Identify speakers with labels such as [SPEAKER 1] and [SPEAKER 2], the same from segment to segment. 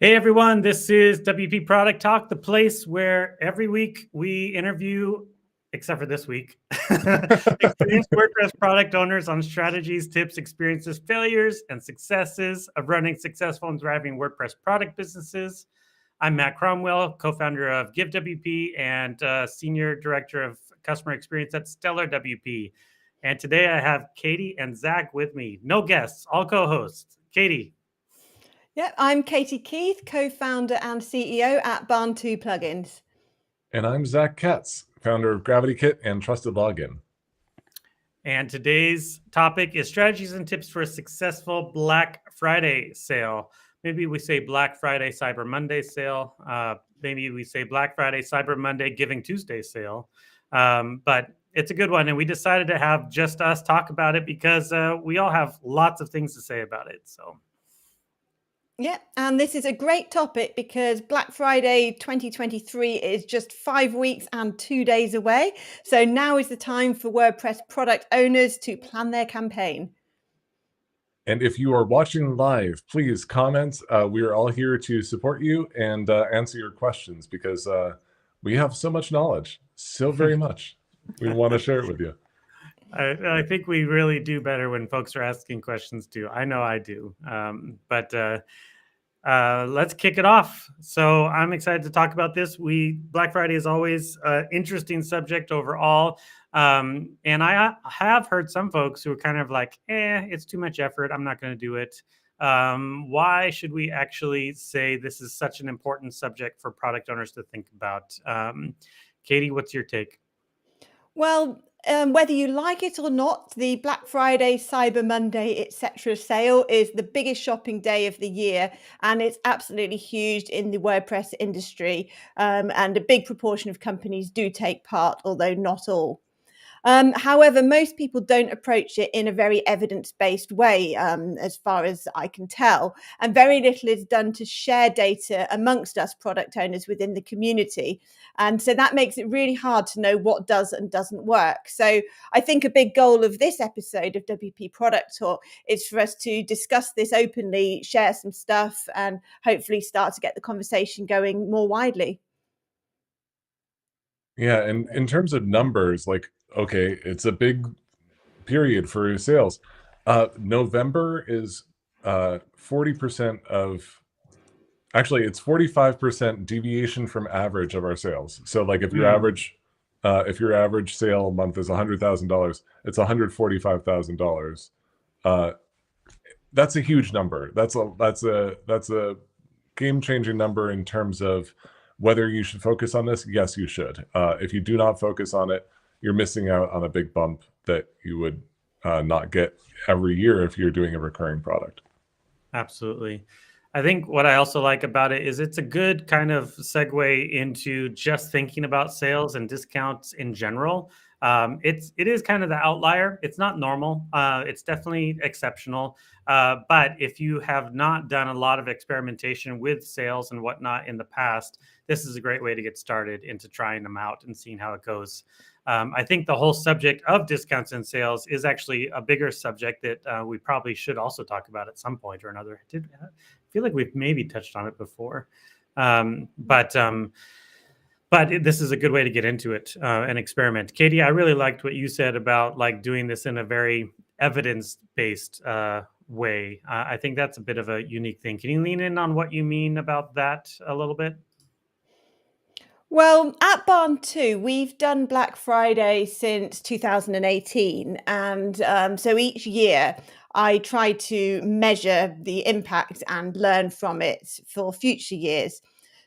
[SPEAKER 1] Hey everyone, this is WP Product Talk, the place where every week we interview, except for this week, experienced WordPress product owners on strategies, tips, experiences, failures, and successes of running successful and thriving WordPress product businesses. I'm Matt Cromwell, co-founder of GiveWP and senior director of customer experience at StellarWP. And today I have Katie and Zack with me. No guests, all co-hosts. Katie.
[SPEAKER 2] Yep, I'm Katie Keith, co-founder and CEO at Barn2 Plugins.
[SPEAKER 3] And I'm Zack Katz, founder of GravityKit and Trusted Login.
[SPEAKER 1] And today's topic is strategies and tips for a successful Black Friday sale. Maybe we say Black Friday, Cyber Monday sale. Maybe we say Black Friday, Cyber Monday, Giving Tuesday sale. But it's a good one. And we decided to have just us talk about it because we all have lots of things to say about it. So.
[SPEAKER 2] Yeah, and this is a great topic because Black Friday 2023 is just 5 weeks and 2 days away. So now is the time for WordPress product owners to plan their campaign.
[SPEAKER 3] And if you are watching live, please comment. We are all here to support you and answer your questions because we have so much knowledge, so very much. We want to share it with you.
[SPEAKER 1] I think we really do better when folks are asking questions too. I know I do. Let's kick it off. So I'm excited to talk about this. Black Friday is always an interesting subject overall. And I have heard some folks who are kind of like, it's too much effort. I'm not going to do it. Why should we actually say this is such an important subject for product owners to think about? Katie, what's your take?
[SPEAKER 2] Well, whether you like it or not, the Black Friday, Cyber Monday, etc. sale is the biggest shopping day of the year, and it's absolutely huge in the WordPress industry. And a big proportion of companies do take part, although not all. However, most people don't approach it in a very evidence-based way, as far as I can tell, and very little is done to share data amongst us product owners within the community. And so that makes it really hard to know what does and doesn't work. So I think a big goal of this episode of WP Product Talk is for us to discuss this openly, share some stuff, and hopefully start to get the conversation going more widely.
[SPEAKER 3] Yeah, and in terms of numbers, okay, it's a big period for sales. November is 40% of, actually, it's 45% deviation from average of our sales. So if your average sale month is $100,000, it's $145,000. That's a huge number. That's a game-changing number in terms of whether you should focus on this. Yes, you should. If you do not focus on it, you're missing out on a big bump that you would not get every year if you're doing a recurring product. Absolutely.
[SPEAKER 1] I think what I also like about it is it's a good kind of segue into just thinking about sales and discounts in general. It is kind of the outlier. It's not normal. It's definitely exceptional. But if you have not done a lot of experimentation with sales and whatnot in the past, this is a great way to get started into trying them out and seeing how it goes. I think the whole subject of discounts and sales is actually a bigger subject that we probably should also talk about at some point or another. I feel like we've maybe touched on it before. But this is a good way to get into it and experiment. Katie, I really liked what you said about doing this in a very evidence-based way. I think that's a bit of a unique thing. Can you lean in on what you mean about that a little bit?
[SPEAKER 2] Well, at Barn2, we've done Black Friday since 2018. And so each year I try to measure the impact and learn from it for future years.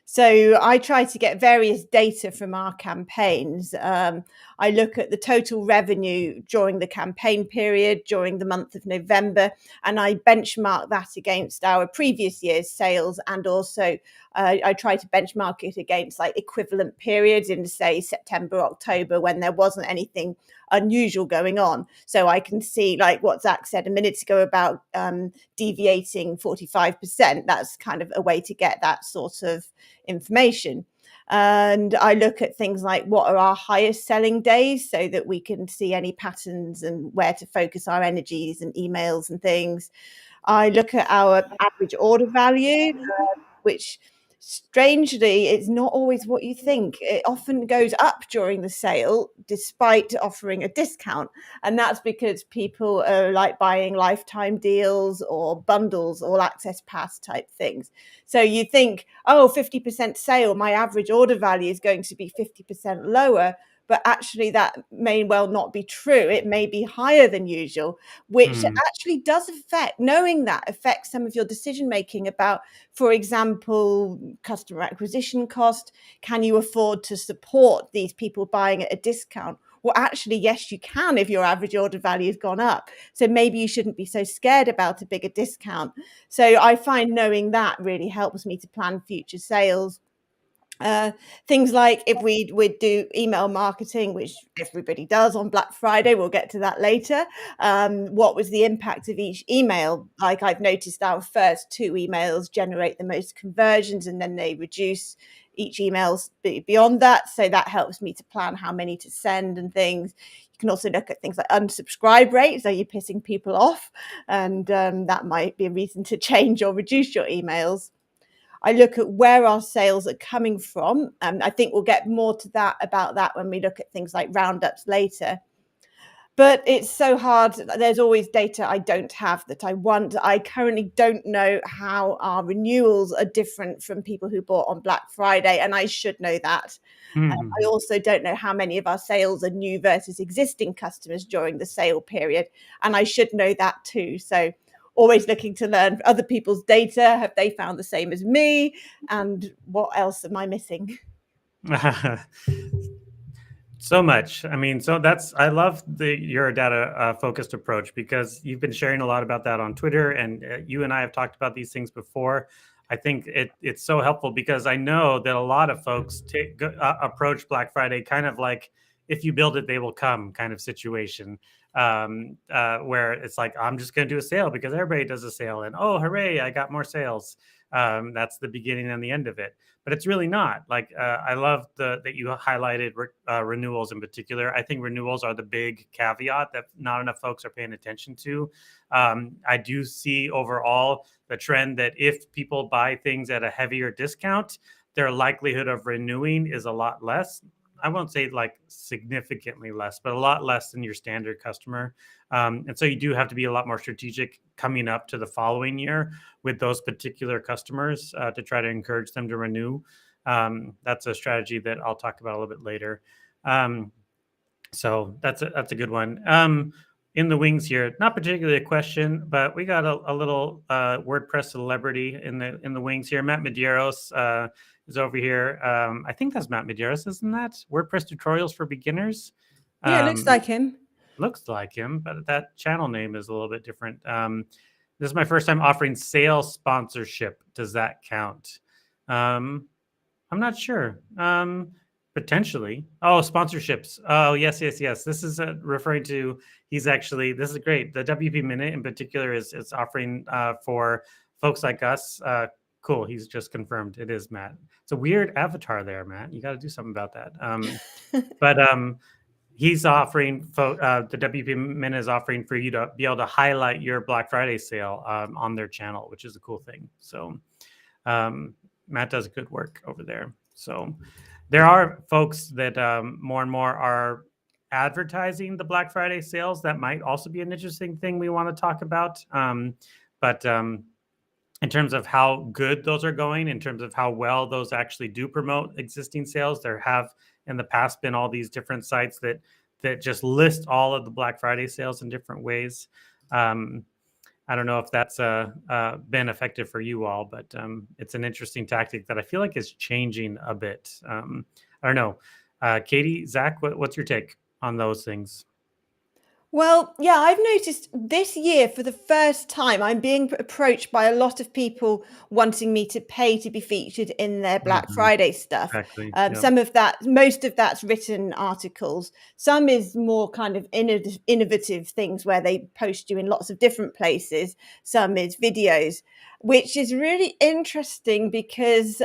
[SPEAKER 2] So I try to get various data from our campaigns. I look at the total revenue during the campaign period, during the month of November, and I benchmark that against our previous year's sales. And also I try to benchmark it against equivalent periods in, say, September, October, when there wasn't anything unusual going on. So I can see, like what Zack said a minute ago about deviating 45%. That's kind of a way to get that sort of information. And I look at things like what are our highest selling days so that we can see any patterns and where to focus our energies and emails and things. I look at our average order value. which strangely it's not always what you think. It often goes up during the sale despite offering a discount, and that's because people are like buying lifetime deals or bundles, all access pass type things. So you think, oh, 50% sale, my average order value is going to be 50% lower, but actually that may well not be true. It may be higher than usual, which actually does affect, knowing that affects some of your decision making about, for example, customer acquisition cost. Can you afford to support these people buying at a discount? Well, actually, yes, you can if your average order value has gone up. So maybe you shouldn't be so scared about a bigger discount. So I find knowing that really helps me to plan future sales. Things like if we would do email marketing, which everybody does on Black Friday, we'll get to that later. What was the impact of each email? Like I've noticed our first 2 emails generate the most conversions, and then they reduce each emails beyond that. So that helps me to plan how many to send and things. You can also look at things like unsubscribe rates. Are you pissing people off? And that might be a reason to change or reduce your emails. I look at where our sales are coming from. I think we'll get more to that about that when we look at things like roundups later. But it's so hard. There's always data I don't have that I want. I currently don't know how our renewals are different from people who bought on Black Friday, and I should know that. I also don't know how many of our sales are new versus existing customers during the sale period, and I should know that too. So always looking to learn other people's data. Have they found the same as me? And what else am I missing?
[SPEAKER 1] So much. I mean, I love your data focused approach, because you've been sharing a lot about that on Twitter, and you and I have talked about these things before. I think it's so helpful, because I know that a lot of folks approach Black Friday kind of like, if you build it, they will come kind of situation, where it's like, I'm just going to do a sale because everybody does a sale, and oh, hooray, I got more sales. That's the beginning and the end of it. But it's really not. Like, I love that you highlighted renewals in particular. I think renewals are the big caveat that not enough folks are paying attention to. I do see overall the trend that if people buy things at a heavier discount, their likelihood of renewing is a lot less. I won't say like significantly less, but a lot less than your standard customer. And so you do have to be a lot more strategic coming up to the following year with those particular customers to try to encourage them to renew. That's a strategy that I'll talk about a little bit later. So that's a good one. In the wings here, not particularly a question, but we got a little WordPress celebrity in the wings here. Matt Medeiros is over here. I think that's Matt Medeiros, isn't that? WordPress tutorials for beginners.
[SPEAKER 2] Yeah, it looks like him.
[SPEAKER 1] Looks like him, but that channel name is a little bit different. This is my first time offering sales sponsorship. Does that count? I'm not sure. Potentially. Oh, sponsorships. Oh, yes. This is referring to, this is great. The WP Minute in particular is offering for folks like us. Cool. He's just confirmed it is Matt. It's a weird avatar there, Matt. You got to do something about that. But he's offering, the WP Minute is offering for you to be able to highlight your Black Friday sale on their channel, which is a cool thing. So Matt does good work over there. So there are folks that more and more are advertising the Black Friday sales. That might also be an interesting thing we want to talk about. But in terms of how good those are going, in terms of how well those actually do promote existing sales, there have in the past been all these different sites that just list all of the Black Friday sales in different ways. I don't know if that's been effective for you all, but it's an interesting tactic that I feel like is changing a bit. I don't know. Katie, Zach, what's your take on those things?
[SPEAKER 2] Well, yeah, I've noticed this year for the first time, I'm being approached by a lot of people wanting me to pay to be featured in their Black Friday stuff.
[SPEAKER 1] Exactly.
[SPEAKER 2] Some of that, most of that's written articles. Some is more kind of innovative things where they post you in lots of different places. Some is videos, which is really interesting because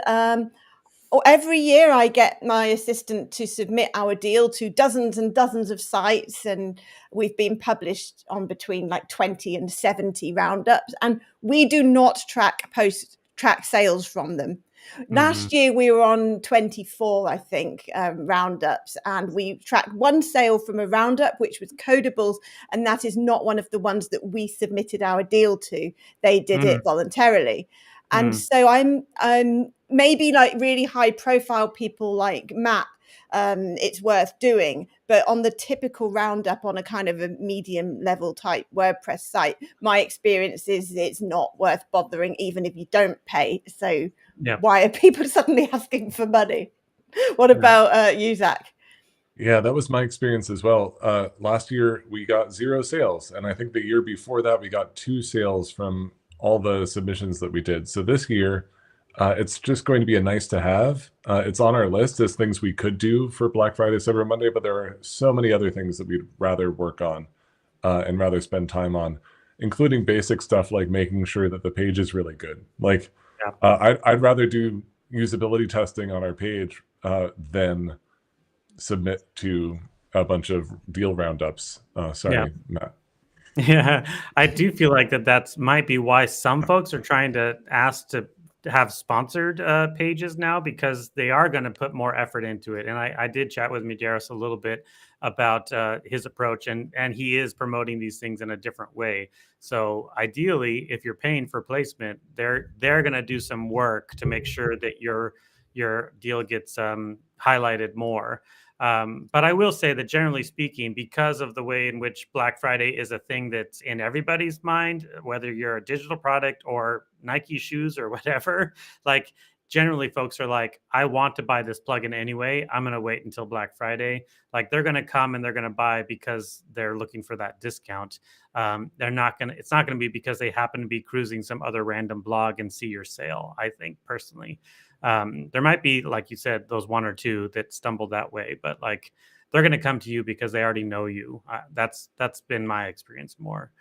[SPEAKER 2] every year I get my assistant to submit our deal to dozens and dozens of sites, and we've been published on between like 20 and 70 roundups, and we do not track post track sales from them.
[SPEAKER 1] Mm-hmm.
[SPEAKER 2] Last year we were on 24, I think, roundups, and we tracked one sale from a roundup, which was Codables, and that is not one of the ones that we submitted our deal to. They did it voluntarily. And so I'm maybe like really high profile people like Matt, it's worth doing, but on the typical roundup on a kind of a medium level type WordPress site, my experience is it's not worth bothering even if you don't pay. So why are people suddenly asking for money? What about you, Zach?
[SPEAKER 3] Yeah, that was my experience as well. Last year we got 0 sales, and I think the year before that we got 2 sales from all the submissions that we did. So this year, it's just going to be a nice to have. It's on our list as things we could do for Black Friday, Cyber Monday, but there are so many other things that we'd rather work on and rather spend time on, including basic stuff like making sure that the page is really good. Like, I'd rather do usability testing on our page than submit to a bunch of deal roundups. Sorry, Matt.
[SPEAKER 1] Yeah, I do feel like that's might be why some folks are trying to ask to have sponsored pages now, because they are going to put more effort into it. And I did chat with Medeiros a little bit about his approach, and he is promoting these things in a different way. So ideally, if you're paying for placement, they're going to do some work to make sure that your deal gets highlighted more. But I will say that generally speaking, because of the way in which Black Friday is a thing that's in everybody's mind, whether you're a digital product or Nike shoes or whatever, like generally folks are like, I want to buy this plugin anyway. I'm going to wait until Black Friday. Like they're going to come and they're going to buy because they're looking for that discount. It's not going to be because they happen to be cruising some other random blog and see your sale, I think personally. There might be, like you said, those 1 or 2 that stumble that way, but like they're going to come to you because they already know you. That's been my experience more.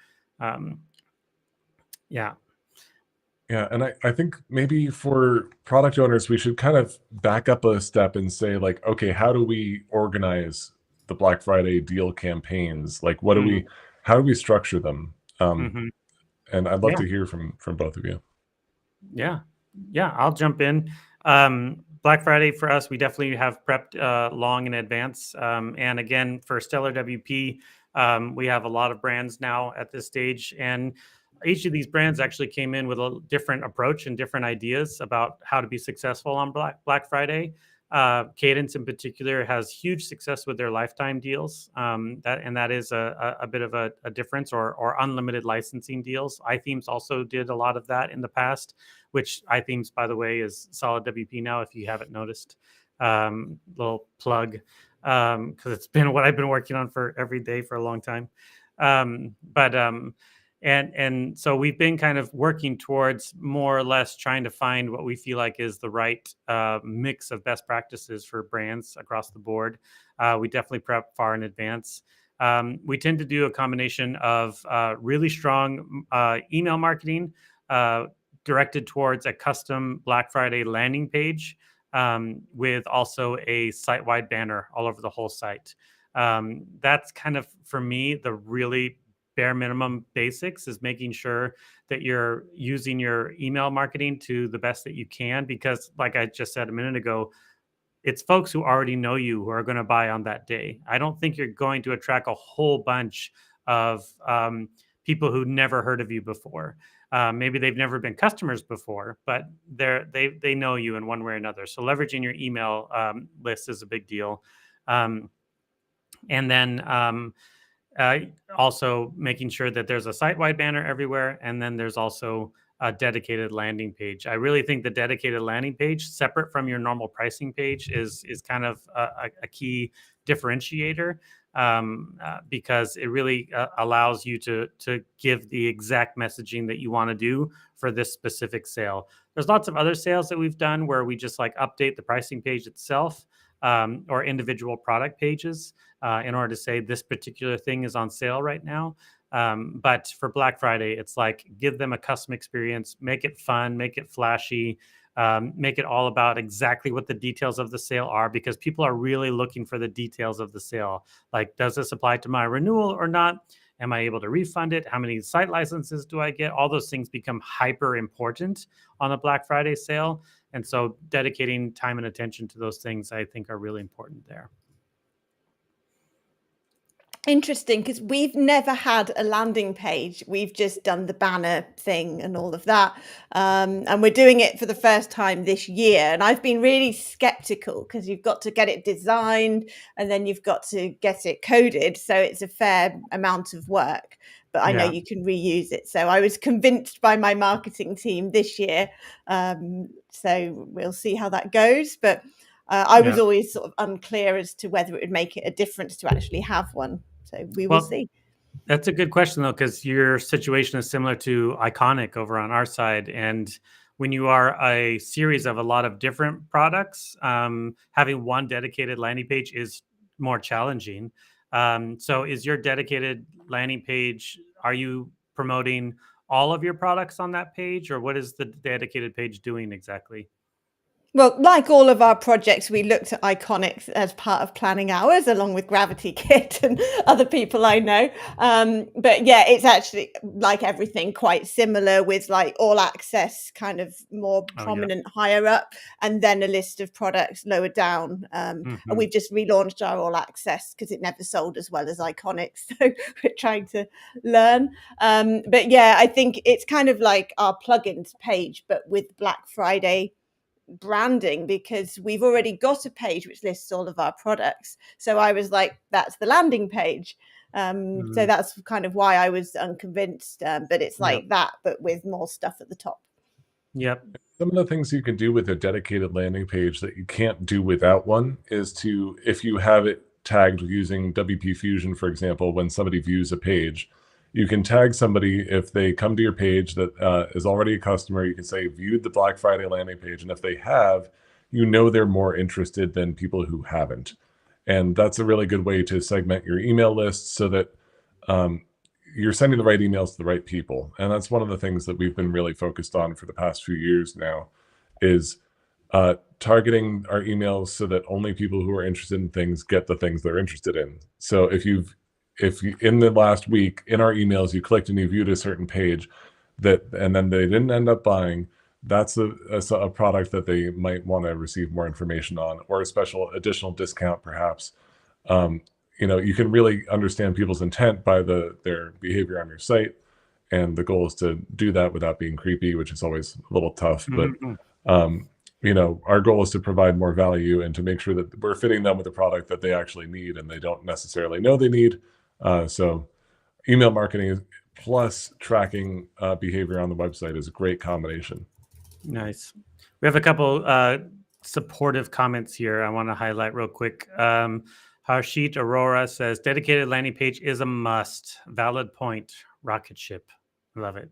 [SPEAKER 1] Yeah,
[SPEAKER 3] and I think maybe for product owners, we should kind of back up a step and say like, okay, how do we organize the Black Friday deal campaigns? Like, how do we structure them? And I'd love to hear from both of you.
[SPEAKER 1] Yeah, I'll jump in. Black Friday for us, we definitely have prepped long in advance. And again, for StellarWP, we have a lot of brands now at this stage. And each of these brands actually came in with a different approach and different ideas about how to be successful on Black Friday. Cadence in particular has huge success with their lifetime deals. That is a bit of a difference, or unlimited licensing deals. iThemes also did a lot of that in the past, which iThemes, by the way, is solid WP now, if you haven't noticed. Little plug, because it's been what I've been working on for every day for a long time. And so we've been kind of working towards more or less trying to find what we feel like is the right mix of best practices for brands across the board. We definitely prep far in advance. We tend to do a combination of really strong email marketing directed towards a custom Black Friday landing page with also a site-wide banner all over the whole site. That's kind of, for me, the really bare minimum basics, is making sure that you're using your email marketing to the best that you can, because like I just said a minute ago, it's folks who already know you who are going to buy on that day. I don't think you're going to attract a whole bunch of people who never heard of you before. Maybe they've never been customers before, but they know you in one way or another. So leveraging your email list is a big deal. And then also making sure that there's a site-wide banner everywhere, and then there's also a dedicated landing page. I really think the dedicated landing page, separate from your normal pricing page, is kind of a key differentiator, because it really allows you to give the exact messaging that you want to do for this specific sale. There's lots of other sales that we've done where we just like update the pricing page itself, or individual product pages, in order to say this particular thing is on sale right now. But for Black Friday, it's like give them a custom experience, make it fun, make it flashy, make it all about exactly what the details of the sale are, because people are really looking for the details of the sale. Like, does this apply to my renewal or not? Am I able to refund it? How many site licenses do I get? All those things become hyper important on a Black Friday sale. And so dedicating time and attention to those things, I think, are really important there.
[SPEAKER 2] Interesting, because we've never had a landing page. We've just done the banner thing and all of that. And we're doing it for the first time this year. And I've been really skeptical because you've got to get it designed and then you've got to get it coded. So it's a fair amount of work, but I know you can reuse it. So I was convinced by my marketing team this year. So we'll see how that goes. But I was always sort of unclear as to whether it would make it a difference to actually have one. So we will see.
[SPEAKER 1] That's a good question, though, because your situation is similar to Iconic over on our side. And when you are a series of a lot of different products, having one dedicated landing page is more challenging. So is your dedicated landing page, are you promoting all of your products on that page, or what is the dedicated page doing exactly?
[SPEAKER 2] Well, like all of our projects, we looked at Iconics as part of planning ours, along with GravityKit and other people I know. But yeah, it's actually, like everything, quite similar, with like all access kind of more prominent higher up, and then a list of products lower down. And we've just relaunched our all access because it never sold as well as Iconics. So we're trying to learn. But yeah, I think it's kind of like our plugins page, but with Black Friday branding, because we've already got a page which lists all of our products. So I was like, that's the landing page. So that's kind of why I was unconvinced. But it's like that, but with more stuff at the top.
[SPEAKER 1] Yep.
[SPEAKER 3] Some of the things you can do with a dedicated landing page that you can't do without one is to, if you have it tagged using WP Fusion, for example, when somebody views a page, you can tag somebody if they come to your page that is already a customer. You can say, viewed the Black Friday landing page. And if they have, you know they're more interested than people who haven't. And that's a really good way to segment your email list so that you're sending the right emails to the right people. And that's one of the things that we've been really focused on for the past few years now, is targeting our emails so that only people who are interested in things get the things they're interested in. So if you in the last week in our emails you clicked and you viewed a certain page and then they didn't end up buying, that's a product that they might want to receive more information on, or a special additional discount perhaps. You can really understand people's intent by their behavior on your site, and the goal is to do that without being creepy, which is always a little tough. But our goal is to provide more value and to make sure that we're fitting them with a product that they actually need and they don't necessarily know they need. So email marketing plus tracking behavior on the website is a great combination.
[SPEAKER 1] Nice. We have a couple supportive comments here I want to highlight real quick. Harshit Aurora says, dedicated landing page is a must. Valid point. Rocket ship. Love it.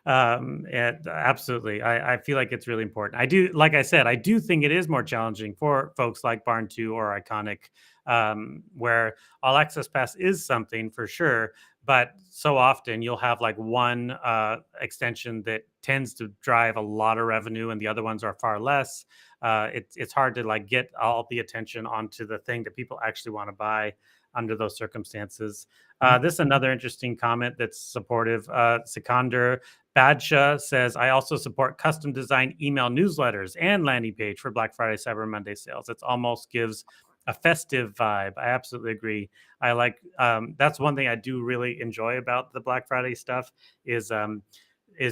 [SPEAKER 1] And absolutely. I feel like it's really important. Like I said, I do think it is more challenging for folks like Barn2 or Iconic, where all access pass is something for sure, but so often you'll have like one extension that tends to drive a lot of revenue and the other ones are far less. It's hard to like get all the attention onto the thing that people actually want to buy under those circumstances. This is another interesting comment that's supportive. Sikander Badsha says, I also support custom design email newsletters and landing page for Black Friday, Cyber Monday sales. It almost gives a festive vibe. I absolutely agree. I like, that's one thing I do really enjoy about the Black Friday stuff is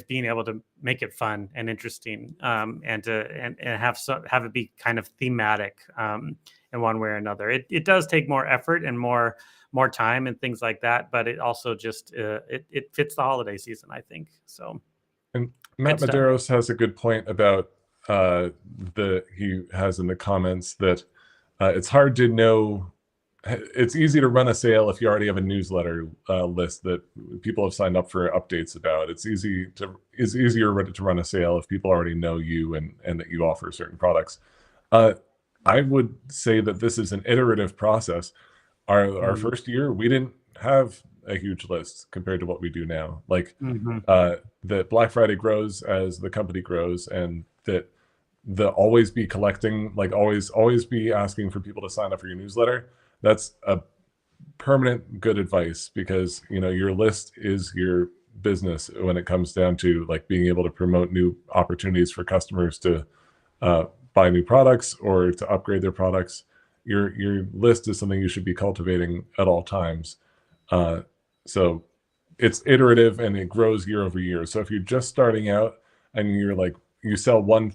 [SPEAKER 1] being able to make it fun and interesting, and have it be kind of thematic in one way or another. It does take more effort and more time and things like that, but it also just it fits the holiday season, I think. So,
[SPEAKER 3] and Matt Medeiros has a good point about he has in the comments that it's hard to know. It's easy to run a sale if you already have a newsletter list that people have signed up for updates about. It's easier to run a sale if people already know you and that you offer certain products. I would say that this is an iterative process. Our first year, we didn't have a huge list compared to what we do now. Like that Black Friday grows as the company grows, and that the always be collecting, like always be asking for people to sign up for your newsletter. That's a permanent good advice, because your list is your business when it comes down to like being able to promote new opportunities for customers to buy new products or to upgrade their products. Your list is something you should be cultivating at all times. So it's iterative and it grows year over year. So if you're just starting out and you're like, you sell one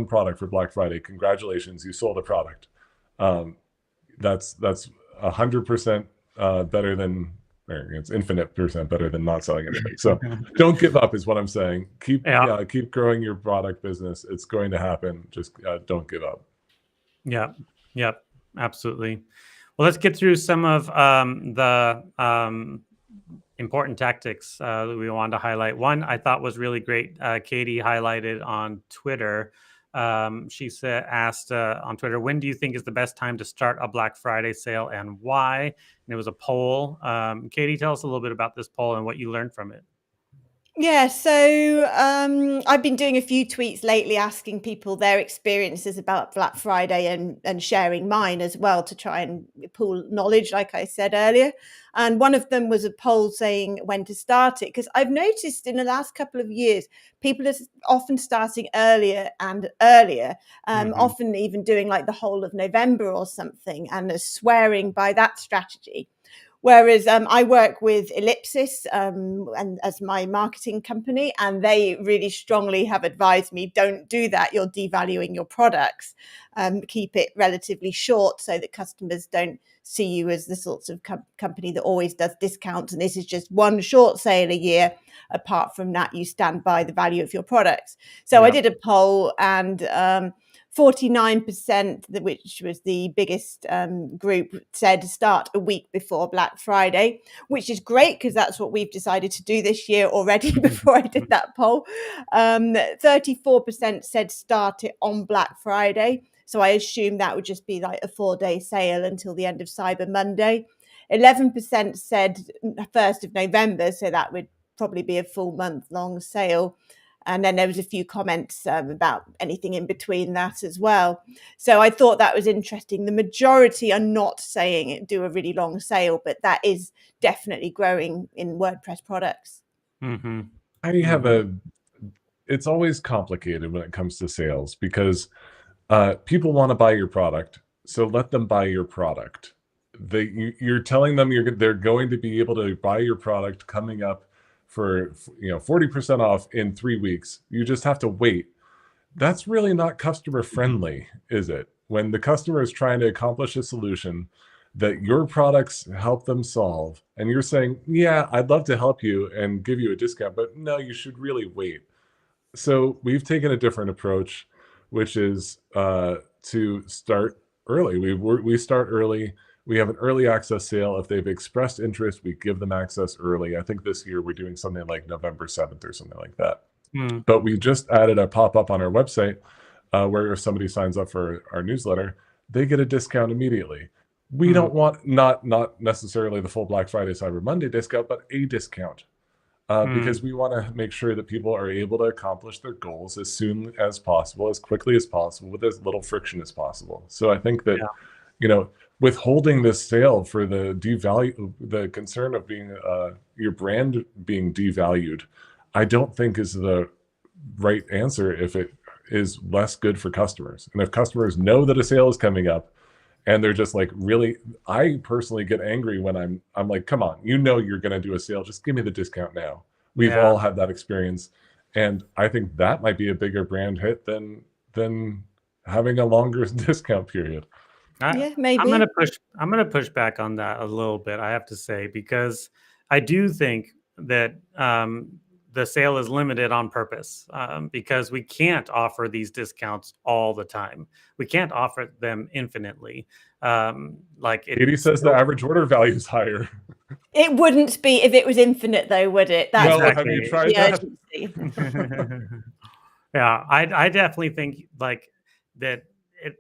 [SPEAKER 3] product for Black Friday, congratulations, you sold a product. That's 100% better than, or it's infinite percent better than not selling anything. So don't give up is what I'm saying. Keep growing your product business. It's going to happen. Just don't give up.
[SPEAKER 1] Yeah, absolutely. Well, let's get through some of the important tactics that we wanted to highlight. One I thought was really great. Katie highlighted on Twitter. She asked on Twitter, when do you think is the best time to start a Black Friday sale and why? And it was a poll. Katie, tell us a little bit about this poll and what you learned from it.
[SPEAKER 2] Yeah, so I've been doing a few tweets lately asking people their experiences about Black Friday and sharing mine as well to try and pool knowledge, like I said earlier. And one of them was a poll saying when to start it, because I've noticed in the last couple of years, people are often starting earlier and earlier, often even doing like the whole of November or something, and are swearing by that strategy. Whereas I work with Ellipsis and as my marketing company, and they really strongly have advised me, don't do that. You're devaluing your products. Keep it relatively short so that customers don't see you as the sorts of company that always does discounts. And this is just one short sale a year. Apart from that, you stand by the value of your products. So I did a poll, and 49%, which was the biggest group, said start a week before Black Friday, which is great because that's what we've decided to do this year already before I did that poll. 34% said start it on Black Friday. So I assume that would just be like a 4-day sale until the end of Cyber Monday. 11% said 1st of November. So that would probably be a full month-long sale. And then there was a few comments about anything in between that as well. So I thought that was interesting. The majority are not saying do a really long sale, but that is definitely growing in WordPress products.
[SPEAKER 1] Mm-hmm.
[SPEAKER 3] It's always complicated when it comes to sales because people want to buy your product. So let them buy your product. You're telling them they're going to be able to buy your product coming up for 40% off in 3 weeks. You just have to wait. That's really not customer friendly, is it? When the customer is trying to accomplish a solution that your products help them solve, and you're saying, yeah, I'd love to help you and give you a discount, but no, you should really wait. So we've taken a different approach, which is to start early. We start early. We have an early access sale. If they've expressed interest, we give them access early. I think this year we're doing something like November 7th or something like that. But we just added a pop-up on our website where if somebody signs up for our newsletter, they get a discount immediately. We don't want not necessarily the full Black Friday, Cyber Monday discount, but a discount because we want to make sure that people are able to accomplish their goals as soon as possible, as quickly as possible, with as little friction as possible. So I think that, withholding this sale for the concern of being your brand being devalued, I don't think is the right answer if it is less good for customers. And if customers know that a sale is coming up and they're just like, really, I personally get angry when I'm like, come on, you're going to do a sale. Just give me the discount now. We've all had that experience. And I think that might be a bigger brand hit than having a longer discount period.
[SPEAKER 2] Maybe.
[SPEAKER 1] I'm gonna push back on that a little bit, I have to say, because I do think that the sale is limited on purpose because we can't offer these discounts all the time. We can't offer them infinitely.
[SPEAKER 3] Katie says the average order value is higher.
[SPEAKER 2] It wouldn't be if it was infinite, though, would it?
[SPEAKER 3] That's have you tried that?
[SPEAKER 1] Yeah, I definitely think like that.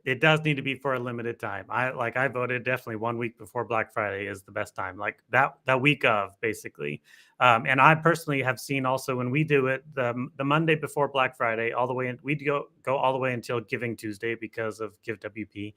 [SPEAKER 1] It does need to be for a limited time. I voted definitely 1 week before Black Friday is the best time, like that week of basically. And I personally have seen also when we do it the Monday before Black Friday all the way, we go all the way until Giving Tuesday because of GiveWP.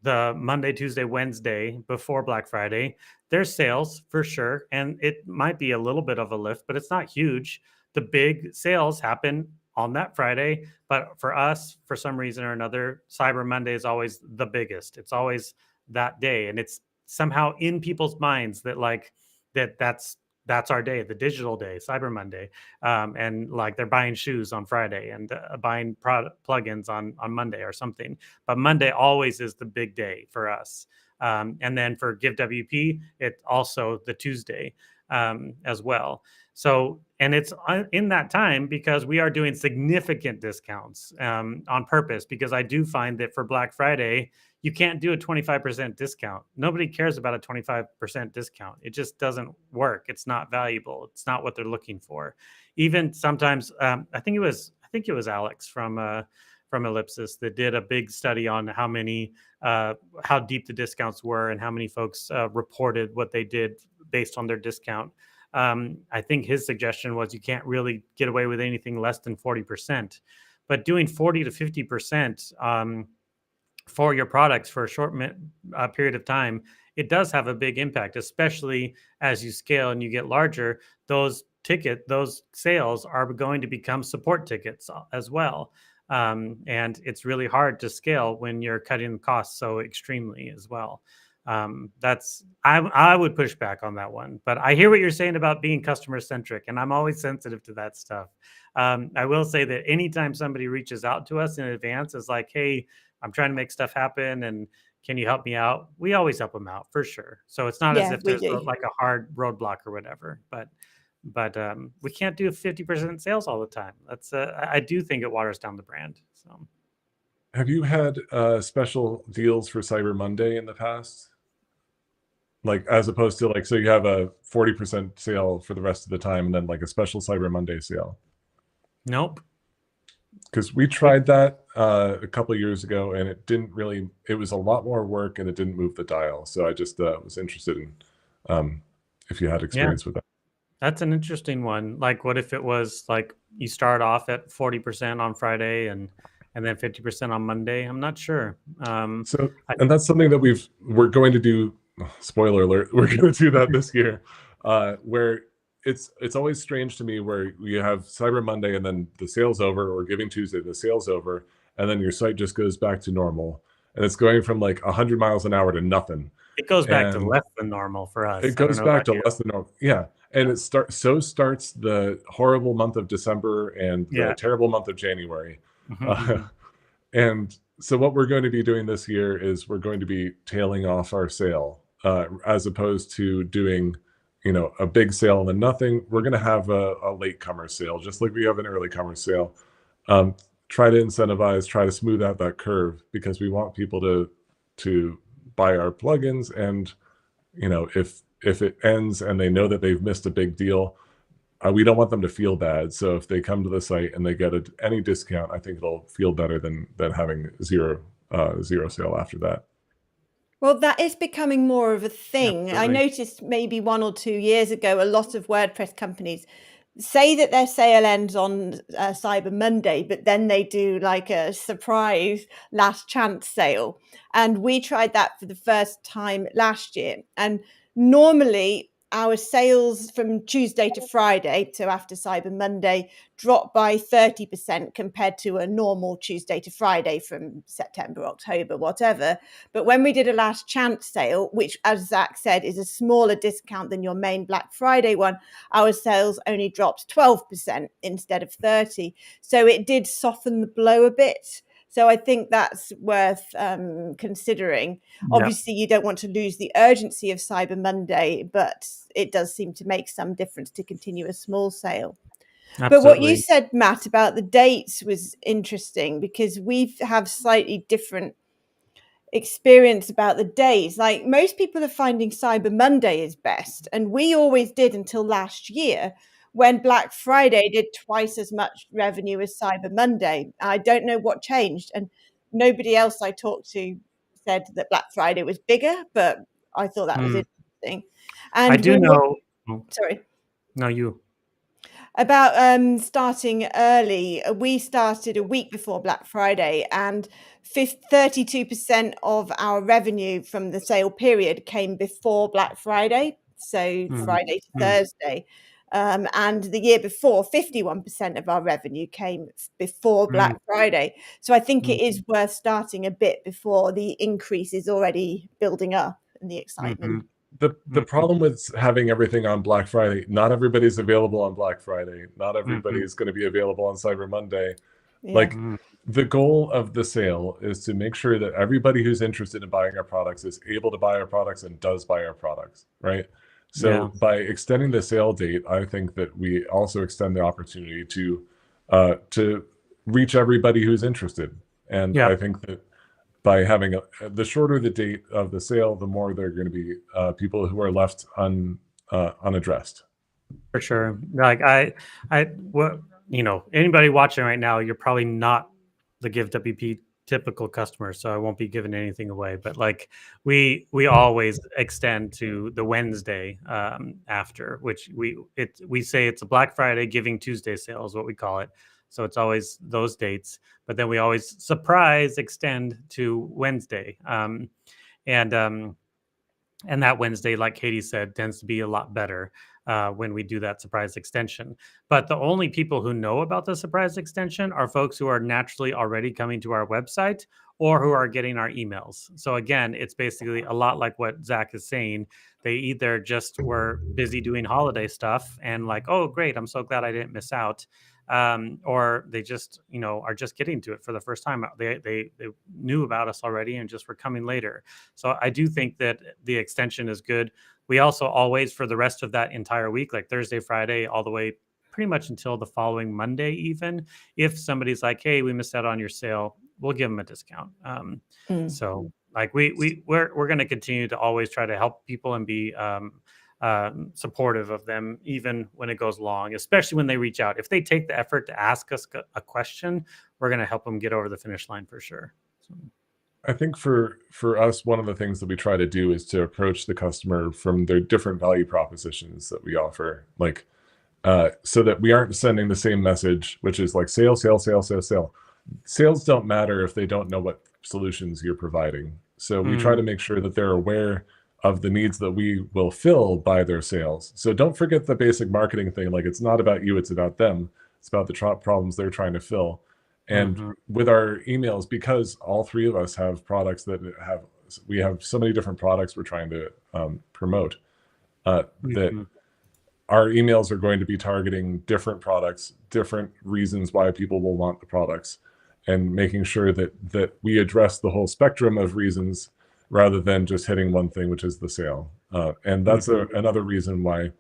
[SPEAKER 1] The the Monday, Tuesday, Wednesday before Black Friday, there's sales for sure. And it might be a little bit of a lift, but it's not huge. The big sales happen on that Friday. But for us, for some reason or another, Cyber Monday is always the biggest. It's always that day. And it's somehow in people's minds that like that's our day, the digital day, Cyber Monday. And like they're buying shoes on Friday and buying plugins on Monday or something. But Monday always is the big day for us. And then for GiveWP, it's also the Tuesday as well. So, and it's in that time because we are doing significant discounts on purpose, because I do find that for Black Friday, you can't do a 25% discount. Nobody cares about a 25% discount. It just doesn't work. It's not valuable. It's not what they're looking for. Even sometimes, I think it was Alex from Ellipsis that did a big study on how deep the discounts were and how many folks reported what they did based on their discount. I think his suggestion was you can't really get away with anything less than 40%, but doing 40 to 50% for your products for a short period of time, it does have a big impact, especially as you scale and you get larger. Those sales are going to become support tickets as well. And it's really hard to scale when you're cutting costs so extremely as well. I would push back on that one, but I hear what you're saying about being customer centric, and I'm always sensitive to that stuff. I will say that anytime somebody reaches out to us in advance, is like, hey, I'm trying to make stuff happen, and can you help me out? We always help them out for sure. So it's not as if there's like a hard roadblock or whatever, but we can't do 50% sales all the time. That's I do think it waters down the brand. So,
[SPEAKER 3] have you had special deals for Cyber Monday in the past? Like, as opposed to like, so you have a 40% sale for the rest of the time and then like a special Cyber Monday sale?
[SPEAKER 1] Nope.
[SPEAKER 3] Because we tried that a couple of years ago, and it was a lot more work and it didn't move the dial. So I just was interested in if you had experience with that.
[SPEAKER 1] That's an interesting one. Like, what if it was like you start off at 40% on Friday and then 50% on Monday? I'm not sure.
[SPEAKER 3] And that's something that we're going to do. Spoiler alert, we're going to do that this year, where it's always strange to me where you have Cyber Monday and then the sale's over, or Giving Tuesday, the sale's over, and then your site just goes back to normal, and it's going from like 100 miles an hour to nothing.
[SPEAKER 1] It goes back to less than normal for us.
[SPEAKER 3] It goes back to less than normal. Yeah. And it starts the horrible month of December and the terrible month of January. And so what we're going to be doing this year is we're going to be tailing off our sale, as opposed to doing, a big sale and then nothing. We're going to have a latecomer sale, just like we have an early comer sale. Try to incentivize, try to smooth out that curve, because we want people to buy our plugins. And, if it ends and they know that they've missed a big deal, we don't want them to feel bad. So if they come to the site and they get any discount, I think it'll feel better than having zero sale after that.
[SPEAKER 2] Well, that is becoming more of a thing.
[SPEAKER 1] Absolutely.
[SPEAKER 2] I noticed maybe 1 or 2 years ago, a lot of WordPress companies say that their sale ends on Cyber Monday, but then they do like a surprise last chance sale. And we tried that for the first time last year. And normally our sales from Tuesday to Friday, so after Cyber Monday, dropped by 30% compared to a normal Tuesday to Friday from September, October, whatever. But when we did a last chance sale, which, as Zack said, is a smaller discount than your main Black Friday one, our sales only dropped 12% instead of 30%. So it did soften the blow a bit. So I think that's worth considering. Obviously, you don't want to lose the urgency of Cyber Monday, but it does seem to make some difference to continue a small sale.
[SPEAKER 1] Absolutely.
[SPEAKER 2] But what you said, Matt, about the dates was interesting, because we have slightly different experience about the days. Like, most people are finding Cyber Monday is best, and we always did until last year, when Black Friday did twice as much revenue as Cyber Monday. I don't know what changed, and nobody else I talked to said that Black Friday was bigger, but I thought that was interesting. And
[SPEAKER 1] I do know.
[SPEAKER 2] Sorry.
[SPEAKER 1] No, you.
[SPEAKER 2] About starting early. We started a week before Black Friday, and 32% of our revenue from the sale period came before Black Friday, so Friday to Thursday. And the year before, 51% of our revenue came before Black Friday. So I think it is worth starting a bit before the increase is already building up and the excitement.
[SPEAKER 3] The problem with having everything on Black Friday, not everybody's available on Black Friday. Not everybody is going to be available on Cyber Monday.
[SPEAKER 2] Yeah.
[SPEAKER 3] Like the goal of the sale is to make sure that everybody who's interested in buying our products is able to buy our products and does buy our products, right? So by extending the sale date, I think that we also extend the opportunity to reach everybody who's interested. And I think that by having the shorter the date of the sale, the more there are going to be people who are left unaddressed.
[SPEAKER 1] For sure. Like what anybody watching right now, you're probably not the GiveWP typical customer, so I won't be giving anything away. But like we always extend to the Wednesday after, which we say it's a Black Friday Giving Tuesday sale is what we call it. So it's always those dates, but then we always surprise extend to Wednesday. And that Wednesday, like Katie said, tends to be a lot better when we do that surprise extension. But the only people who know about the surprise extension are folks who are naturally already coming to our website or who are getting our emails. So again, it's basically a lot like what Zack is saying. They either just were busy doing holiday stuff and like, oh, great, I'm so glad I didn't miss out. Or they just, are just getting to it for the first time. They knew about us already and just were coming later. So I do think that the extension is good. We also always, for the rest of that entire week, like Thursday, Friday, all the way pretty much until the following Monday, even if somebody's like, hey, we missed out on your sale, we'll give them a discount. So like we're going to continue to always try to help people and be supportive of them, even when it goes long, especially when they reach out. If they take the effort to ask us a question, we're going to help them get over the finish line for sure. So.
[SPEAKER 3] I think for us, one of the things that we try to do is to approach the customer from their different value propositions that we offer, like so that we aren't sending the same message, which is like sale, sale, sale, sale, sale. Sales don't matter if they don't know what solutions you're providing. So we try to make sure that they're aware of the needs that we will fill by their sales. So don't forget the basic marketing thing. Like it's not about you, it's about them. It's about the problems they're trying to fill. And with our emails, because all three of us have products we have so many different products we're trying to promote, that our emails are going to be targeting different products, different reasons why people will want the products, and making sure that we address the whole spectrum of reasons rather than just hitting one thing, which is the sale. And that's another reason why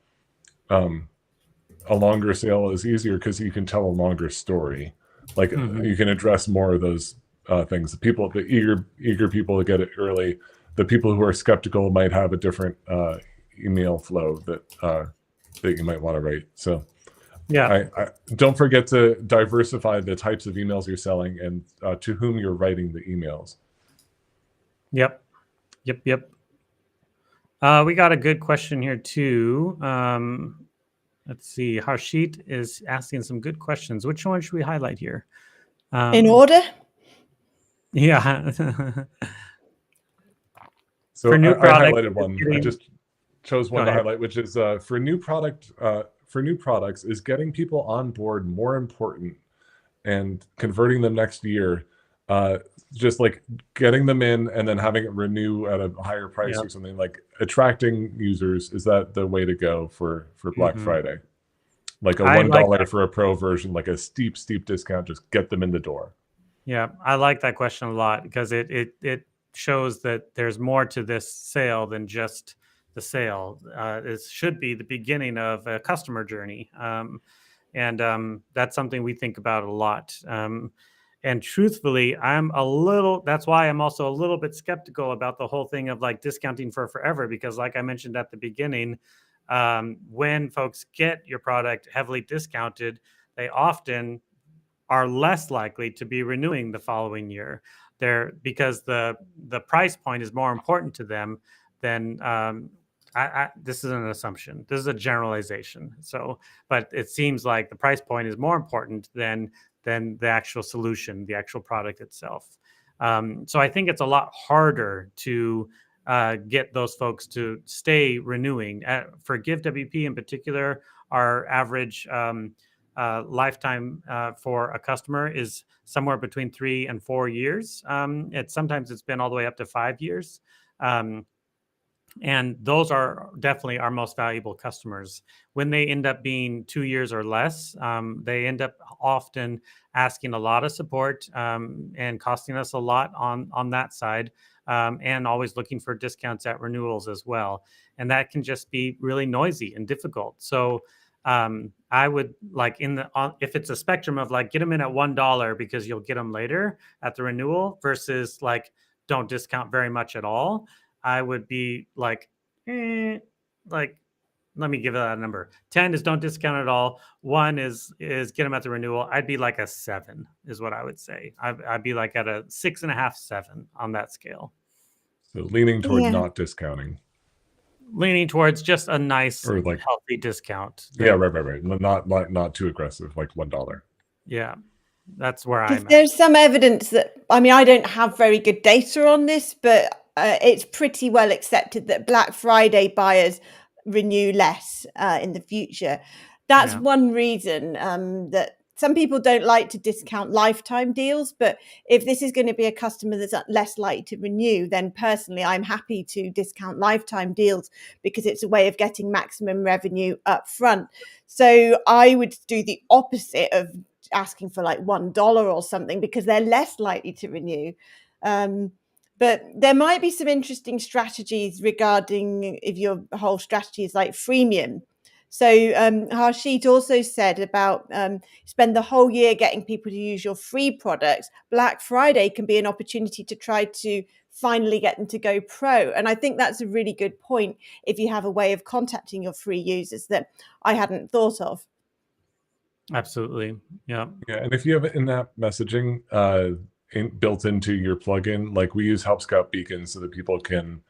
[SPEAKER 3] a longer sale is easier, because you can tell a longer story. Like you can address more of those things. The eager people to get it early. The people who are skeptical might have a different email flow that you might want to write. So I don't forget to diversify the types of emails you're selling and to whom you're writing the emails.
[SPEAKER 1] Yep. We got a good question here too. Let's see. Harshit is asking some good questions. Which one should we highlight here?
[SPEAKER 2] In order?
[SPEAKER 1] Yeah.
[SPEAKER 3] So
[SPEAKER 1] for new
[SPEAKER 3] I highlighted one. I just chose one to highlight, which is for new products, is getting people on board more important and converting them next year. Just like getting them in and then having it renew at a higher price or something, like attracting users. Is that the way to go for Black Friday? Like a $1 for a pro version, like a steep discount, just get them in the door.
[SPEAKER 1] Yeah, I like that question a lot, because it shows that there's more to this sale than just the sale. It should be the beginning of a customer journey. And that's something we think about a lot. And truthfully, that's why I'm also a little bit skeptical about the whole thing of like discounting for forever, because like I mentioned at the beginning, when folks get your product heavily discounted, they often are less likely to be renewing the following year. Because the price point is more important to them than this is an assumption. This is a generalization. So, but it seems like the price point is more important than the actual solution, the actual product itself. So I think it's a lot harder to get those folks to stay renewing. For GiveWP in particular, our average lifetime for a customer is somewhere between 3 and 4 years. Sometimes it's been all the way up to 5 years. And those are definitely our most valuable customers. When they end up being 2 years or less, they end up often asking a lot of support and costing us a lot on that side, and always looking for discounts at renewals as well. And that can just be really noisy and difficult. So I would like if it's a spectrum of like get them in at $1 because you'll get them later at the renewal versus like don't discount very much at all. I would be like, like, let me give it a number. 10 is don't discount at all. 1 is get them at the renewal. I'd be like a 7 is what I would say. I'd be like at a 6.5, 7 on that scale.
[SPEAKER 3] So leaning toward not discounting.
[SPEAKER 1] Leaning towards just a nice,
[SPEAKER 3] or like
[SPEAKER 1] healthy discount.
[SPEAKER 3] Yeah, right. Not too aggressive, like $1.
[SPEAKER 1] Yeah. That's where I'm at.
[SPEAKER 2] There's some evidence that, I mean, I don't have very good data on this, but it's pretty well accepted that Black Friday buyers renew less in the future. That's one reason that some people don't like to discount lifetime deals, but if this is going to be a customer that's less likely to renew, then personally, I'm happy to discount lifetime deals because it's a way of getting maximum revenue up front. So I would do the opposite of asking for like $1 or something because they're less likely to renew. But there might be some interesting strategies regarding if your whole strategy is like freemium. So Harshit also said about spend the whole year getting people to use your free products. Black Friday can be an opportunity to try to finally get them to go pro. And I think that's a really good point if you have a way of contacting your free users that I hadn't thought of.
[SPEAKER 1] Absolutely. Yeah.
[SPEAKER 3] And if you have in-app messaging built into your plugin, like we use Help Scout beacons so that people can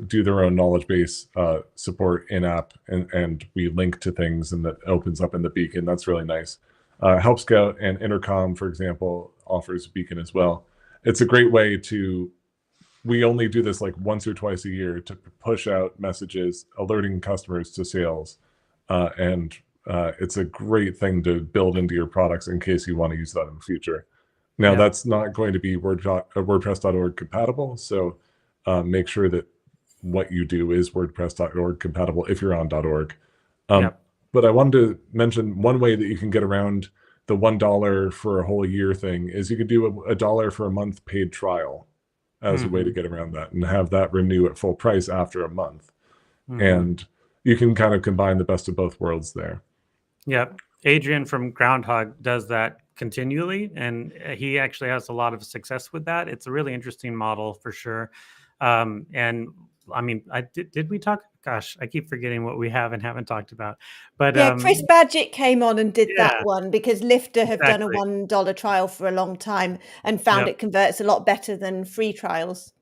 [SPEAKER 3] do their own knowledge base support in-app, and we link to things and that opens up in the beacon. That's really nice. Help Scout and Intercom, for example, offers a beacon as well. It's a great way we only do this like once or twice a year to push out messages alerting customers to sales. And it's a great thing to build into your products in case you want to use that in the future. Now, that's not going to be WordPress.org compatible, so make sure that what you do is WordPress.org compatible if you're on .org. But I wanted to mention one way that you can get around the $1 for a whole year thing is you could do a $1 for a month paid trial as a way to get around that and have that renew at full price after a month. And you can kind of combine the best of both worlds there.
[SPEAKER 1] Yep. Adrian from Groundhog does that continually, and he actually has a lot of success with that. It's a really interesting model for sure. And I mean, did we talk? Gosh, I keep forgetting what we have and haven't talked about. But
[SPEAKER 2] Chris Badgett came on and did that one because Lifter have done a $1 trial for a long time and found it converts a lot better than free trials.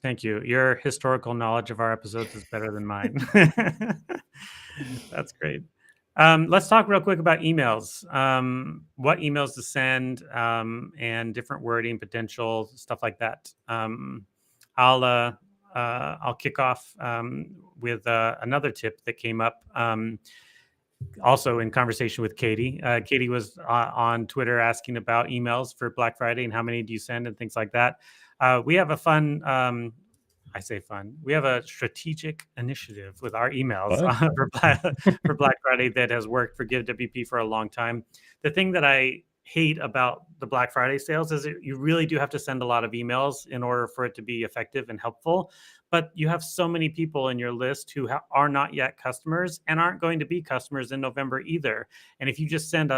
[SPEAKER 1] Thank you. Your historical knowledge of our episodes is better than mine. That's great. Let's talk real quick about emails. What emails to send and different wording potential, stuff like that. I'll kick off with another tip that came up also in conversation with Katie. Katie was on Twitter asking about emails for Black Friday and how many do you send and things like that. We have a fun, I say fun, we have a strategic initiative with our emails for Black Friday that has worked for GiveWP for a long time. The thing that I hate about the Black Friday sales is you really do have to send a lot of emails in order for it to be effective and helpful. But you have so many people in your list who are not yet customers and aren't going to be customers in November either. And if you just send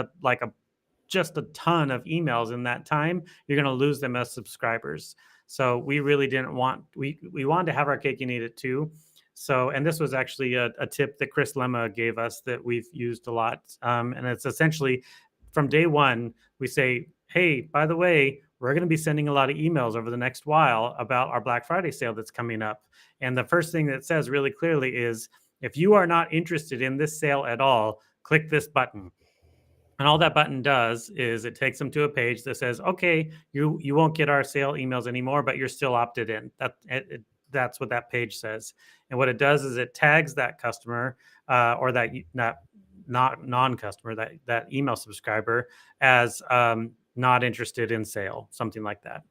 [SPEAKER 1] just a ton of emails in that time, you're going to lose them as subscribers. So we really didn't want, we wanted to have our cake and eat it too. So, and this was actually a tip that Chris Lemma gave us that we've used a lot. And it's essentially from day one, we say, hey, by the way, we're going to be sending a lot of emails over the next while about our Black Friday sale that's coming up. And the first thing that it says really clearly is, if you are not interested in this sale at all, click this button. And all that button does is it takes them to a page that says, okay, you won't get our sale emails anymore, but you're still opted in. That's what that page says. And what it does is it tags that customer or that not non-customer, that email subscriber as not interested in sale, something like that.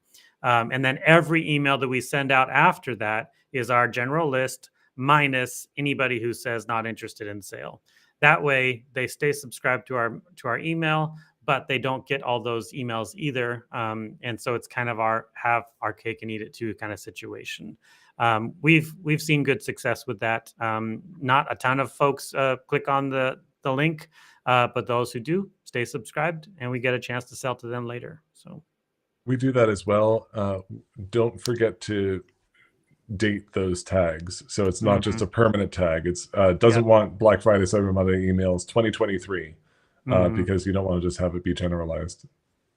[SPEAKER 1] And then every email that we send out after that is our general list minus anybody who says not interested in sale. That way they stay subscribed to our email, but they don't get all those emails either. And so it's kind of have our cake and eat it too kind of situation. We've seen good success with that. Not a ton of folks click on the link, but those who do stay subscribed, and we get a chance to sell to them later. So
[SPEAKER 3] we do that as well. Don't forget to date those tags, so it's not just a permanent tag. It's doesn't want Black Friday, Cyber Monday emails 2023 because you don't want to just have it be generalized.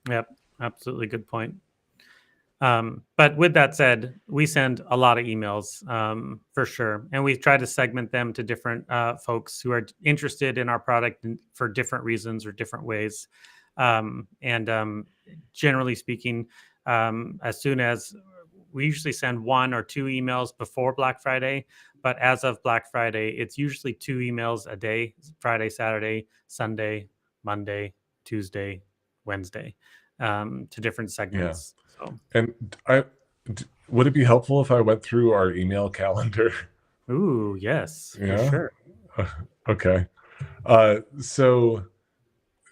[SPEAKER 1] Yep, absolutely, good point. But with that said, we send a lot of emails for sure, and we try to segment them to different folks who are interested in our product for different reasons or different ways. Generally speaking, as soon as we usually send 1 or 2 emails before Black Friday, but as of Black Friday, it's usually 2 emails a day: Friday, Saturday, Sunday, Monday, Tuesday, Wednesday, to different segments.
[SPEAKER 3] Yeah.
[SPEAKER 1] So.
[SPEAKER 3] And would it be helpful if I went through our email calendar?
[SPEAKER 1] Ooh, yes,
[SPEAKER 3] Yeah.
[SPEAKER 1] for sure.
[SPEAKER 3] Okay. So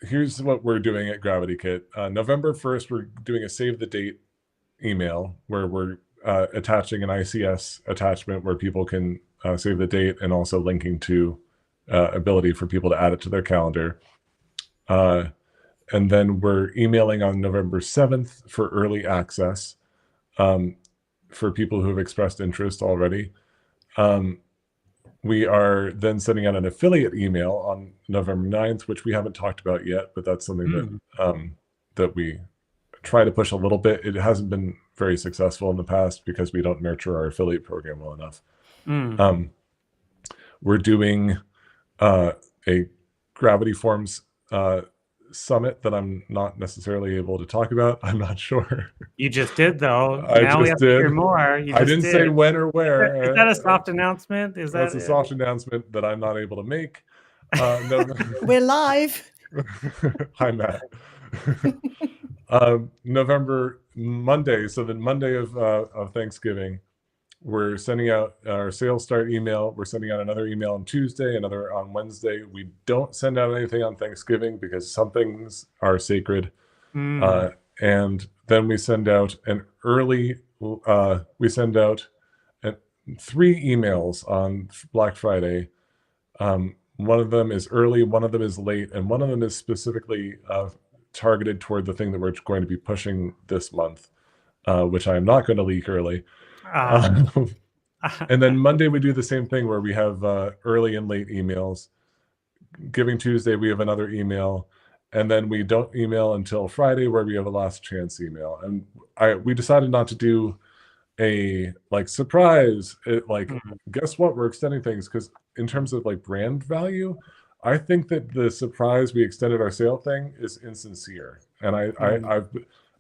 [SPEAKER 3] here's what we're doing at GravityKit. November 1st, we're doing a save the date email where we're attaching an ICS attachment where people can save the date, and also linking to ability for people to add it to their calendar. And then we're emailing on November 7th for early access for people who have expressed interest already. We are then sending out an affiliate email on November 9th, which we haven't talked about yet, but that's something that we try to push a little bit. It hasn't been very successful in the past because we don't nurture our affiliate program well enough. We're doing a Gravity Forms summit that I'm not necessarily able to talk about. I'm not sure.
[SPEAKER 1] You just did, though.
[SPEAKER 3] I
[SPEAKER 1] now we
[SPEAKER 3] just
[SPEAKER 1] have to
[SPEAKER 3] did.
[SPEAKER 1] hear more.
[SPEAKER 3] I didn't say when or where.
[SPEAKER 1] Is that a soft announcement?
[SPEAKER 3] That's a soft announcement that I'm not able to make. No.
[SPEAKER 2] We're live.
[SPEAKER 3] Hi, Matt. November Monday, so the Monday of Thanksgiving, we're sending out our sales start email. We're sending out another email on Tuesday, another on Wednesday. We don't send out anything on Thanksgiving because some things are sacred. And then we send out an early, we send out 3 emails on Black Friday. One of them is early, one of them is late, and one of them is specifically targeted toward the thing that we're going to be pushing this month, which I'm not going to leak early. And then Monday we do the same thing where we have early and late emails. Giving Tuesday we have another email, and then we don't email until Friday where we have a last chance email. And we decided not to do a surprise, guess what, we're extending things, because in terms of brand value, I think that the surprise we extended our sale thing is insincere. And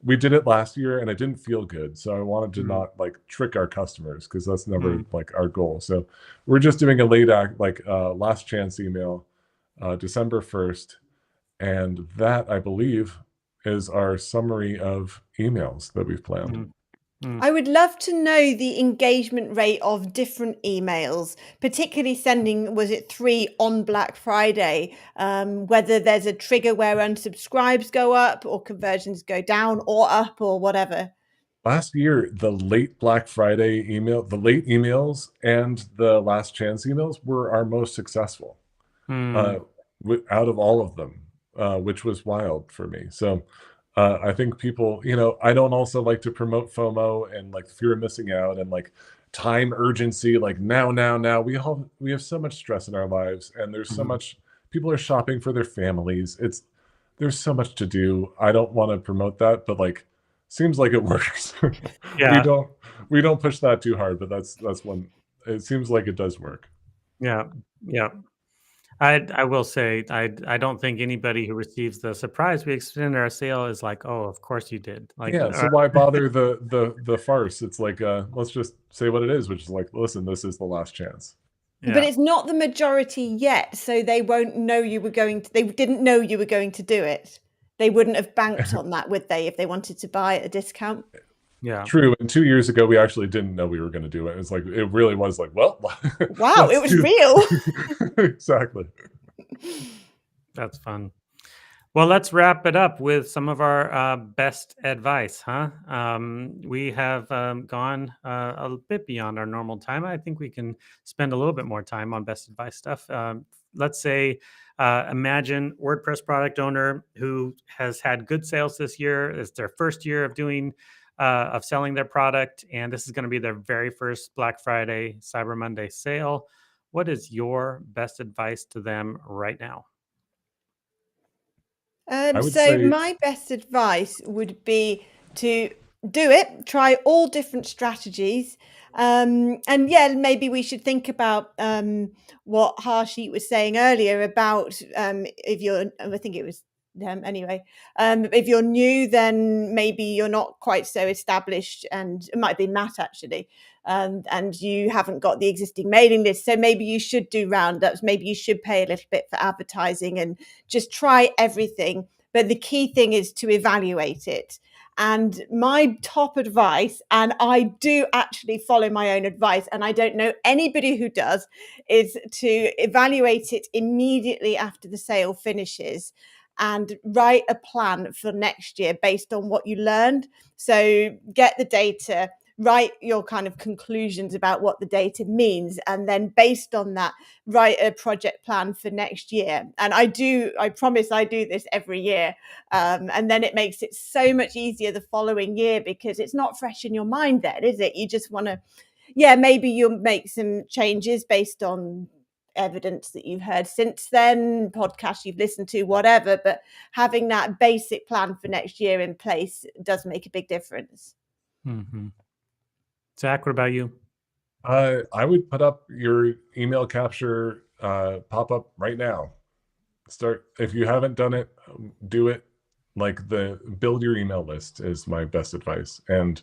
[SPEAKER 3] we did it last year and it didn't feel good. So I wanted to not trick our customers, because that's never our goal. So we're just doing a late last chance email, December 1st. And that, I believe, is our summary of emails that we've planned.
[SPEAKER 2] I would love to know the engagement rate of different emails, particularly sending, was it 3 on Black Friday, whether there's a trigger where unsubscribes go up or conversions go down or up or whatever.
[SPEAKER 3] Last year, the late Black Friday email, the late emails and the last chance emails were our most successful out of all of them, which was wild for me. So I think people, I don't also like to promote FOMO and fear of missing out and time urgency, now. We have so much stress in our lives, and there's so much, people are shopping for their families. There's so much to do. I don't want to promote that, but seems like it works.
[SPEAKER 1] Yeah.
[SPEAKER 3] We don't push that too hard, but that's one. It seems like it does work.
[SPEAKER 1] Yeah. Yeah. I will say I don't think anybody who receives the surprise we extended our sale is like, oh, of course you did. Like,
[SPEAKER 3] Yeah, so why bother the farce? It's like, let's just say what it is, which is like, listen, this is the last chance.
[SPEAKER 2] But
[SPEAKER 1] yeah.
[SPEAKER 2] it's not the majority yet, so they won't know you were going to, they didn't know you were going to do it. They wouldn't have banked on that, would they, if they wanted to buy at a discount?
[SPEAKER 1] Yeah.
[SPEAKER 3] True. And 2 years ago, we actually didn't know we were going to do it. It's like, it really was like, well,
[SPEAKER 2] Wow, it was real.
[SPEAKER 3] Exactly.
[SPEAKER 1] That's fun. Well, let's wrap it up with some of our best advice, huh? We have gone a bit beyond our normal time. I think we can spend a little bit more time on best advice stuff. Let's say, imagine WordPress product owner who has had good sales this year. It's their first year of doing of selling their product, and this is going to be their very first Black Friday, Cyber Monday sale. What is your best advice to them right now?
[SPEAKER 3] I would
[SPEAKER 2] So
[SPEAKER 3] say,
[SPEAKER 2] my best advice would be to do it, try all different strategies. And yeah, maybe we should think about what Harshit was saying earlier about if you're, I think it was anyway, if you're new, then maybe you're not quite so established, and it might be Matt actually, and you haven't got the existing mailing list. So maybe you should do roundups, maybe you should pay a little bit for advertising and just try everything. But the key thing is to evaluate it. And my top advice, and I do actually follow my own advice, and I don't know anybody who does, is to evaluate it immediately after the sale finishes and write a plan for next year based on what you learned. So get the data, write your kind of conclusions about what the data means, and then based on that, write a project plan for next year. And I promise I do this every year. And then it makes it so much easier the following year, because it's not fresh in your mind then, is it? You just want to, yeah, maybe you'll make some changes based on evidence that you've heard since then, podcasts you've listened to, whatever. But having that basic plan for next year in place does make a big difference.
[SPEAKER 1] Mm-hmm. Zach, what about you?
[SPEAKER 3] I would put up your email capture pop-up right now. Start, if you haven't done it, do it. Like, build your email list is my best advice. And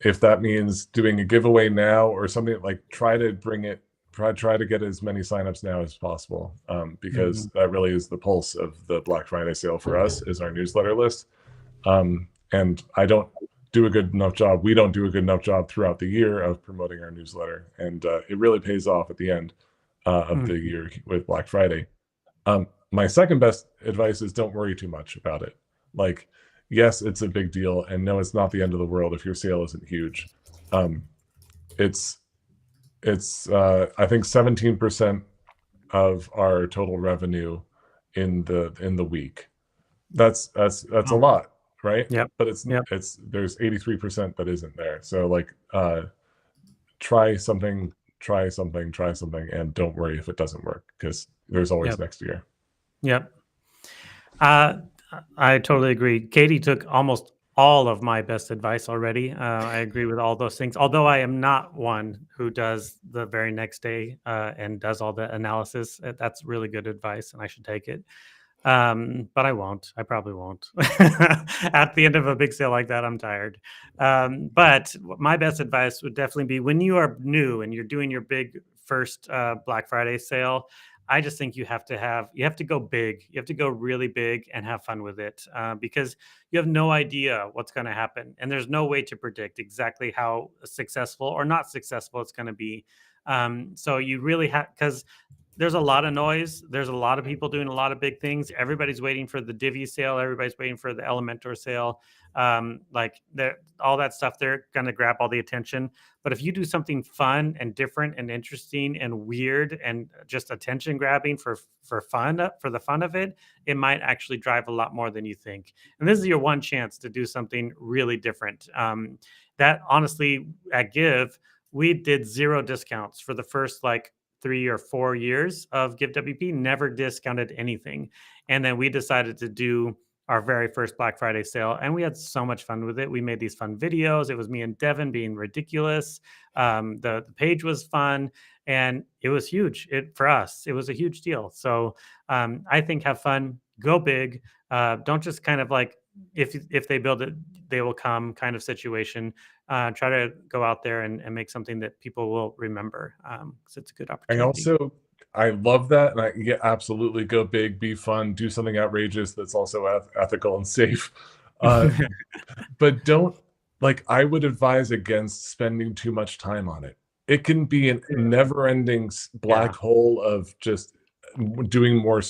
[SPEAKER 3] if that means doing a giveaway now or something, like, try to get as many signups now as possible, because that really is the pulse of the Black Friday sale for us, is our newsletter list. And I don't do a good enough job. We don't do a good enough job throughout the year of promoting our newsletter, and it really pays off at the end of the year with Black Friday. My second best advice is don't worry too much about it. Like, yes, it's a big deal, and no, it's not the end of the world if your sale isn't huge. It's I think 17% of our total revenue in the week. That's a lot, right?
[SPEAKER 1] Yep.
[SPEAKER 3] But it's there's 83% that isn't there. So, like, try something, and don't worry if it doesn't work, because there's always next year.
[SPEAKER 1] Yep. I totally agree. Katie took almost all of my best advice already. I agree with all those things, although I am not one who does the very next day and does all the analysis. That's really good advice, and I should take it. But I won't. I probably won't. At the end of a big sale like that, I'm tired. But my best advice would definitely be, when you are new and you're doing your big first Black Friday sale, I just think you have to go big. You have to go really big and have fun with it, because you have no idea what's going to happen. And there's no way to predict exactly how successful or not successful it's going to be. So you really have, because there's a lot of noise. There's a lot of people doing a lot of big things. Everybody's waiting for the Divi sale. Everybody's waiting for the Elementor sale. Like, all that stuff, they're going to grab all the attention. But if you do something fun and different and interesting and weird and just attention grabbing for fun, for the fun of it, it might actually drive a lot more than you think. And this is your one chance to do something really different. That honestly, at Give, we did 0 discounts for the first, like, 3 or 4 years of GiveWP, never discounted anything. And then we decided to do our very first Black Friday sale, and we had so much fun with it. We made these fun videos. It was me and Devin being ridiculous. The page was fun, and it was huge. For us, it was a huge deal. So I think have fun, go big. Don't just kind of like if they build it, they will come kind of situation. Try to go out there and make something that people will remember, because it's a good opportunity.
[SPEAKER 3] I love that, and absolutely go big, be fun, do something outrageous that's also ethical and safe. But don't, like, I would advise against spending too much time on it. It can be a never-ending black hole of just doing more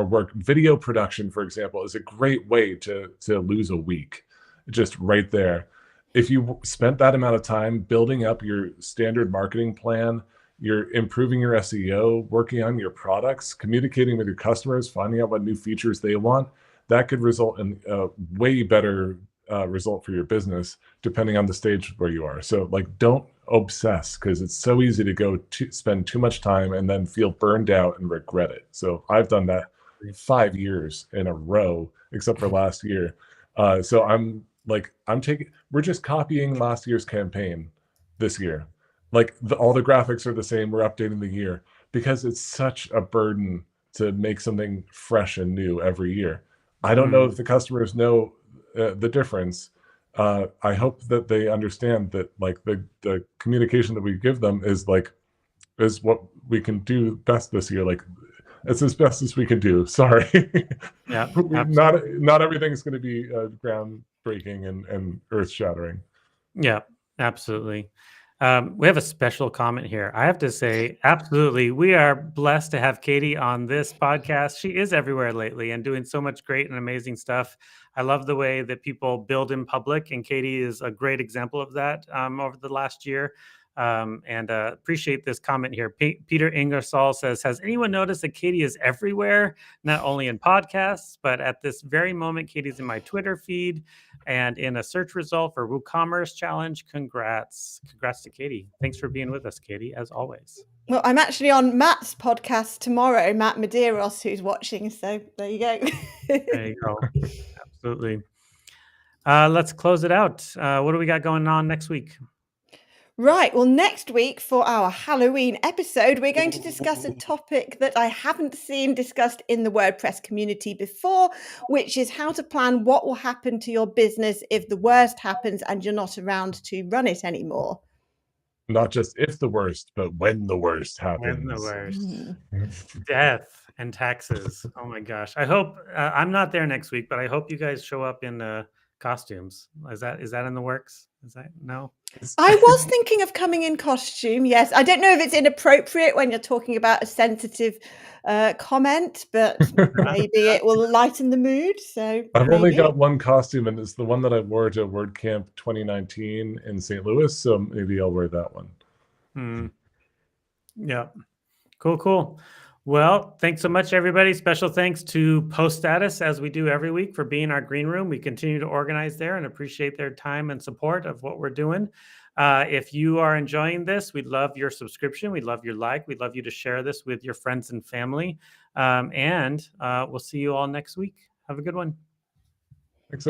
[SPEAKER 3] work. Video production, for example, is a great way to lose a week, just right there. If you spent that amount of time building up your standard marketing plan, you're improving your SEO, working on your products, communicating with your customers, finding out what new features they want, that could result in a way better result for your business, depending on the stage where you are. So, like, don't obsess, because it's so easy to go to spend too much time and then feel burned out and regret it. So I've done that 5 years in a row, except for last year. So we're just copying last year's campaign this year. Like, all the graphics are the same. We're updating the year because it's such a burden to make something fresh and new every year. I don't know if the customers know the difference. I hope that they understand that, like, the communication that we give them is what we can do best this year. Like, it's as best as we can do. Sorry.
[SPEAKER 1] Yeah,
[SPEAKER 3] not everything's going to be groundbreaking and earth shattering.
[SPEAKER 1] Yeah, absolutely. We have a special comment here. I have to say, absolutely, we are blessed to have Katie on this podcast. She is everywhere lately and doing so much great and amazing stuff. I love the way that people build in public, and Katie is a great example of that over the last year. And appreciate this comment here. Peter Ingersoll says, has anyone noticed that Katie is everywhere, not only in podcasts, but at this very moment, Katie's in my Twitter feed and in a search result for WooCommerce Challenge. Congrats to Katie. Thanks for being with us, Katie, as always.
[SPEAKER 2] Well, I'm actually on Matt's podcast tomorrow, Matt Medeiros, who's watching. So there you go.
[SPEAKER 1] There you go. Absolutely. Let's close it out. What do we got going on next week?
[SPEAKER 2] Right. Well, next week for our Halloween episode, we're going to discuss a topic that I haven't seen discussed in the WordPress community before, which is how to plan what will happen to your business if the worst happens and you're not around to run it anymore.
[SPEAKER 3] Not just if the worst, but when the worst happens.
[SPEAKER 1] When the worst. Death and taxes. Oh my gosh. I hope I'm not there next week, but I hope you guys show up in costumes. Is that in the works? Is that no?
[SPEAKER 2] I was thinking of coming in costume. Yes. I don't know if it's inappropriate when you're talking about a sensitive comment, but maybe it will lighten the mood. So
[SPEAKER 3] I've only got one costume, and it's the one that I wore to WordCamp 2019 in St. Louis. So maybe I'll wear that one.
[SPEAKER 1] Yeah. Cool. Well, thanks so much, everybody. Special thanks to Post Status, as we do every week, for being our green room. We continue to organize there and appreciate their time and support of what we're doing. If you are enjoying this, we'd love your subscription. We'd love your like. We'd love you to share this with your friends and family. And we'll see you all next week. Have a good one.